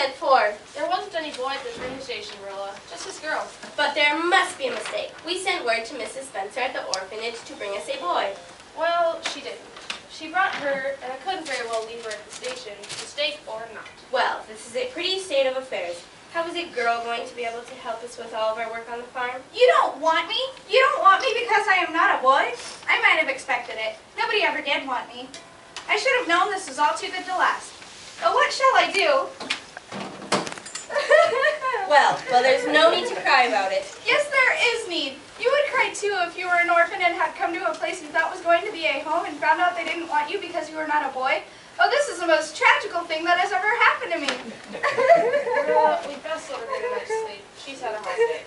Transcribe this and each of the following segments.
sent for? There wasn't any boy at the train station, Marilla. Just this girl. But there must be a mistake. We sent word to Mrs. Spencer at the orphanage to bring us a boy. Well, she didn't. She brought her, and I couldn't very well leave her at the station, mistake or not. Well, this is a pretty state of affairs. How is a girl going to be able to help us with all of our work on the farm? You don't want me? You don't want me because I am not a boy? I might have expected it. Nobody ever did want me. I should have known this was all too good to last. But what shall I do? Well, there's no need to cry about it. Yes, there is need. You would cry too if you were an orphan and had come to a place you thought was going to be a home and found out they didn't want you because you were not a boy. Oh, this is the most tragical thing that has ever happened to me. We best let her get a night's sleep. She's had a hard day.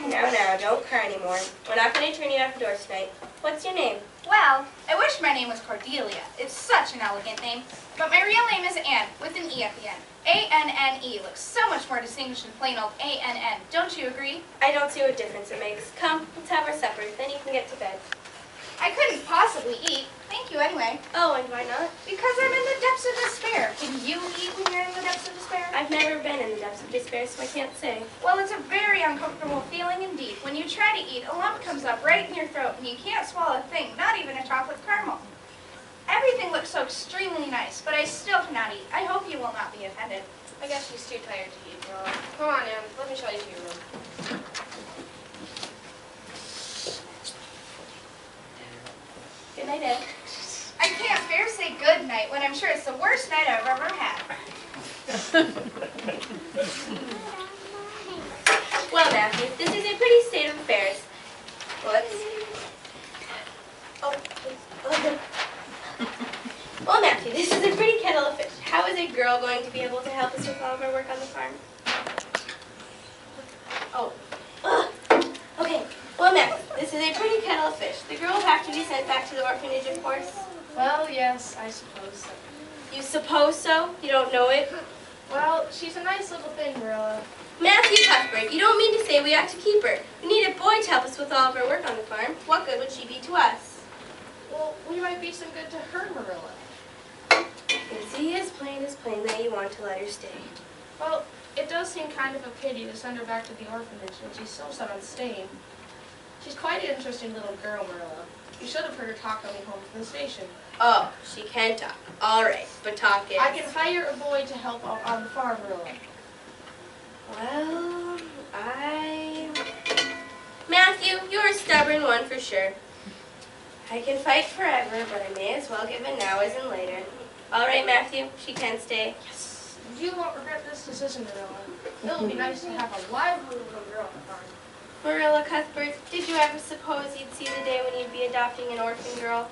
Now, don't cry anymore. We're not going to turn you out the door tonight. What's your name? Well, I wish my name was Cordelia. It's such an elegant name. But my real name is Anne, with an E at the end. A-N-N-E looks so much more distinguished than plain old A-N-N. Don't you agree? I don't see what difference it makes. Come, let's have our supper. Then you can get to bed. I couldn't possibly eat. Thank you anyway. Oh, and why not? Because I'm in the depths of despair. Can you eat when you're in the depths of despair? I've never been in the depths of despair, so I can't say. Well, it's a very uncomfortable feeling indeed. When you try to eat, a lump comes up right in your throat and you can't swallow a thing, not even a chocolate caramel. Everything looks so extremely nice, but I still cannot eat. I hope you will not be offended. I guess she's too tired to eat, Marilla. Come on, Anne. Let me show you to your room. Good night, Ed. I can't bear say good night when I'm sure it's the worst night I've ever had. Well, Matthew, this is a pretty state of affairs. Whoops. Oh. Well, Matthew, this is a pretty kettle of fish. How is a girl going to be able to help us with all of our work on the farm? Oh. Ugh. Okay. Well, Matthew, this is a pretty kettle of fish. The girl will have to be sent back to the orphanage, of course. Well, yes, I suppose so. You suppose so? You don't know it? Well, she's a nice little thing, Marilla. Matthew Cuthbert, you don't mean to say we ought to keep her. We need a boy to help us with all of our work on the farm. What good would she be to us? Well, we might be some good to her, Marilla. You see as plain that you want to let her stay. Well, it does seem kind of a pity to send her back to the orphanage when she's so set on staying. She's quite an interesting little girl, Marilla. You should have heard her talk coming home from the station. Oh, she can talk. All right, but talk is... I can hire a boy to help out on the farm, Marilla. Well, Matthew, you're a stubborn one for sure. I can fight forever, but I may as well give in now as in later. All right, Matthew, she can stay. Yes. You won't regret this decision, Marilla. It'll be nice to have a lively little girl on the farm. Marilla Cuthbert, did you ever suppose you'd see the day when you'd be adopting an orphan girl?